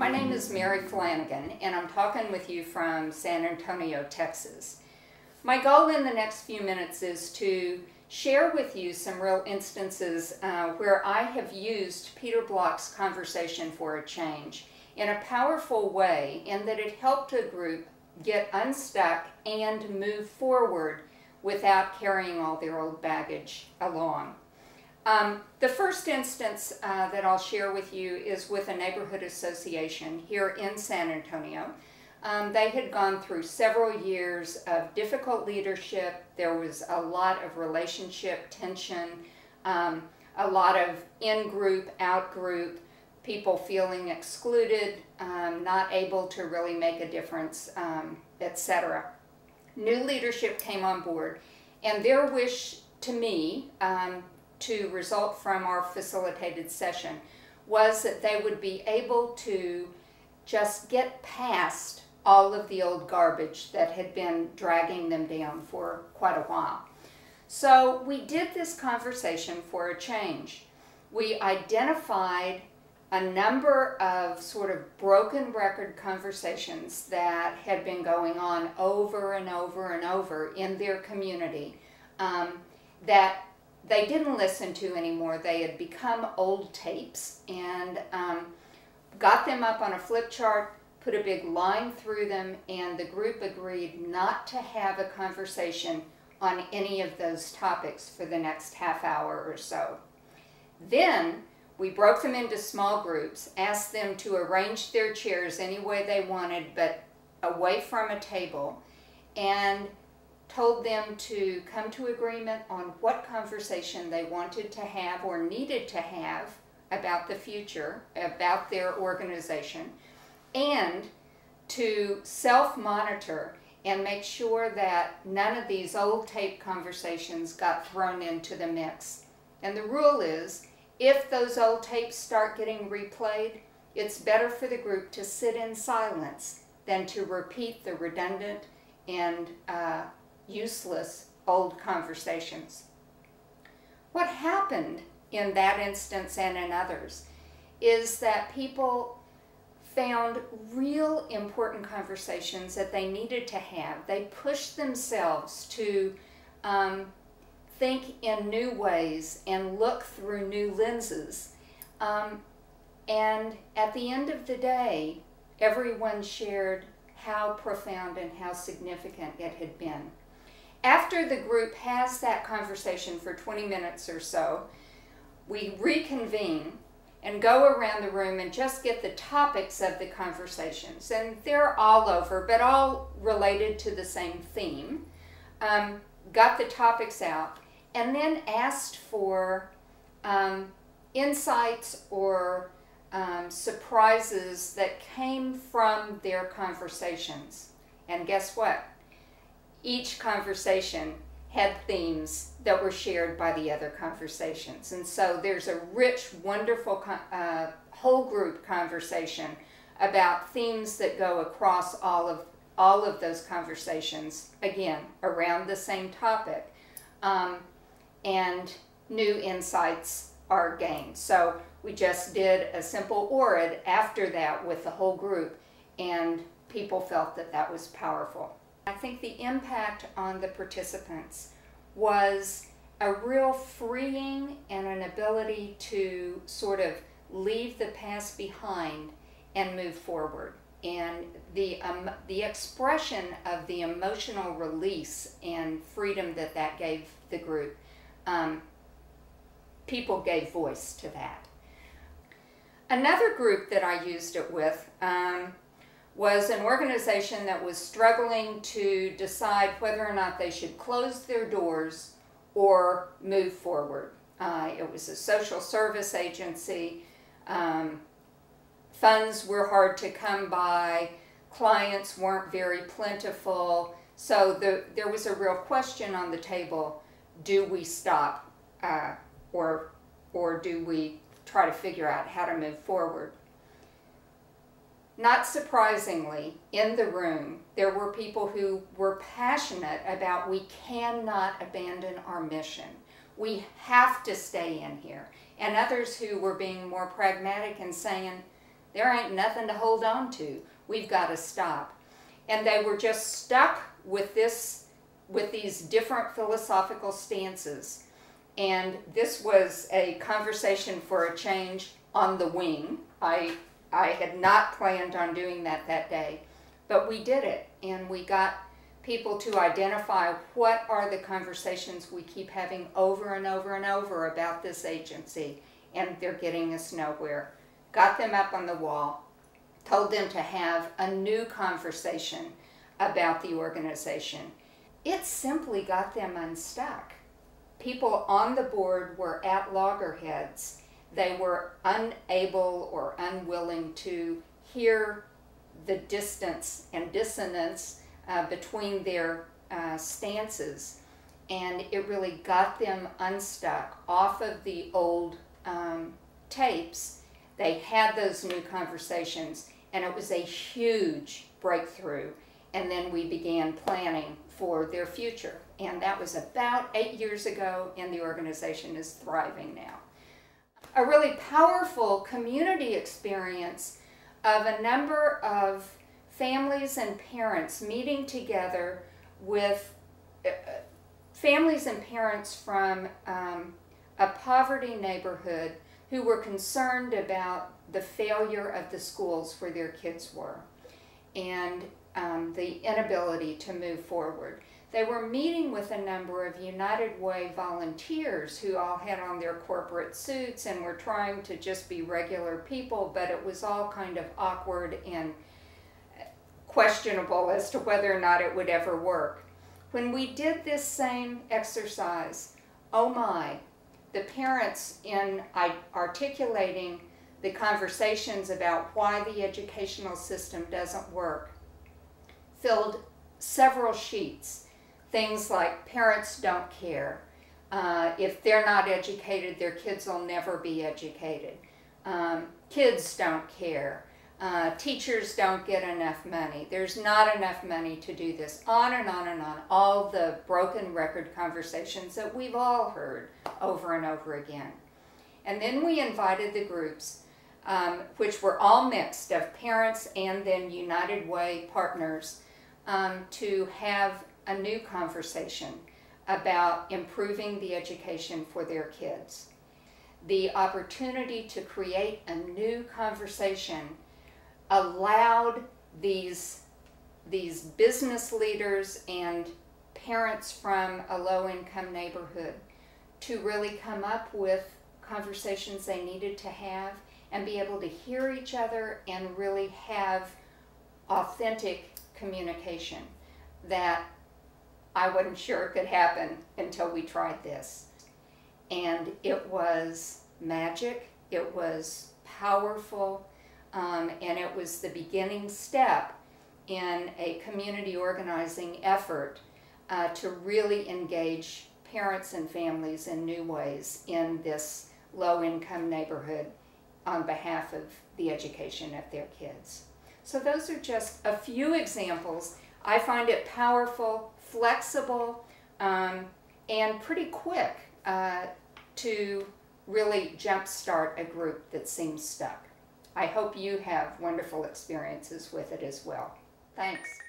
My name is Mary Flanagan, and I'm talking with you from San Antonio, Texas. My goal in the next few minutes is to share with you some real instances where I have used Peter Block's Conversation for a Change in a powerful way, in that it helped a group get unstuck and move forward without carrying all their old baggage along. The first instance that I'll share with you is with a neighborhood association here in San Antonio. They had gone through several years of difficult leadership. There was a lot of relationship tension, a lot of in-group, out-group, people feeling excluded, not able to really make a difference, etc. New leadership came on board, and their wish to me, to result from our facilitated session, was that they would be able to just get past all of the old garbage that had been dragging them down for quite a while. So we did this conversation for a change. We identified a number of sort of broken record conversations that had been going on over and over and over in their community that they didn't listen to anymore. They had become old tapes, and got them up on a flip chart, put a big line through them, and the group agreed not to have a conversation on any of those topics for the next half hour or so. Then we broke them into small groups, asked them to arrange their chairs any way they wanted, but away from a table, and told them to come to agreement on what conversation they wanted to have or needed to have about the future, about their organization, and to self-monitor and make sure that none of these old tape conversations got thrown into the mix. And the rule is, if those old tapes start getting replayed, it's better for the group to sit in silence than to repeat the redundant and useless old conversations. What happened in that instance and in others is that people found real important conversations that they needed to have. They pushed themselves to think in new ways and look through new lenses. And at the end of the day, everyone shared how profound and how significant it had been. After the group has that conversation for 20 minutes or so, we reconvene and go around the room and just get the topics of the conversations. And they're all over, but all related to the same theme. Got the topics out, and then asked for insights or surprises that came from their conversations. And guess what? Each conversation had themes that were shared by the other conversations. And so there's a rich, wonderful whole group conversation about themes that go across all of those conversations, again, around the same topic. And new insights are gained. So we just did a simple ORAD after that with the whole group, and people felt that that was powerful. I think the impact on the participants was a real freeing and an ability to sort of leave the past behind and move forward. And the expression of the emotional release and freedom that that gave the group, people gave voice to that. Another group that I used it with was an organization that was struggling to decide whether or not they should close their doors or move forward. It was a social service agency. Funds were hard to come by. Clients weren't very plentiful. So there was a real question on the table: do we stop or do we try to figure out how to move forward? Not surprisingly, in the room, there were people who were passionate about, we cannot abandon our mission. We have to stay in here. And others who were being more pragmatic and saying, There ain't nothing to hold on to. We've got to stop. And they were just stuck with these different philosophical stances. And this was a conversation for a change on the wing. I had not planned on doing that day, but we did it, and we got people to identify what are the conversations we keep having over and over and over about this agency, and they're getting us nowhere. Got them up on the wall, told them to have a new conversation about the organization. It simply got them unstuck. People on the board were at loggerheads. They were unable or unwilling to hear the distance and dissonance between their stances, and it really got them unstuck off of the old tapes. They had those new conversations, and it was a huge breakthrough. And then we began planning for their future, and that was about 8 years ago, and the organization is thriving now. A really powerful community experience of a number of families and parents meeting together with families and parents from a poverty neighborhood who were concerned about the failure of the schools where their kids were and the inability to move forward. They were meeting with a number of United Way volunteers who all had on their corporate suits and were trying to just be regular people, but it was all kind of awkward and questionable as to whether or not it would ever work. When we did this same exercise, oh my, the parents, in articulating the conversations about why the educational system doesn't work, filled several sheets. Things like parents don't care. If they're not educated, their kids will never be educated. Kids don't care. Teachers don't get enough money. There's not enough money to do this. On and on and on. All the broken record conversations that we've all heard over and over again. And then we invited the groups, which were all mixed of parents and then United Way partners, to have a new conversation about improving the education for their kids. The opportunity to create a new conversation allowed these business leaders and parents from a low-income neighborhood to really come up with conversations they needed to have and be able to hear each other and really have authentic communication that I wasn't sure could happen until we tried this. And it was magic, it was powerful, and it was the beginning step in a community organizing effort to really engage parents and families in new ways in this low-income neighborhood on behalf of the education of their kids. So those are just a few examples. I find it powerful, flexible, and pretty quick to really jumpstart a group that seems stuck. I hope you have wonderful experiences with it as well. Thanks.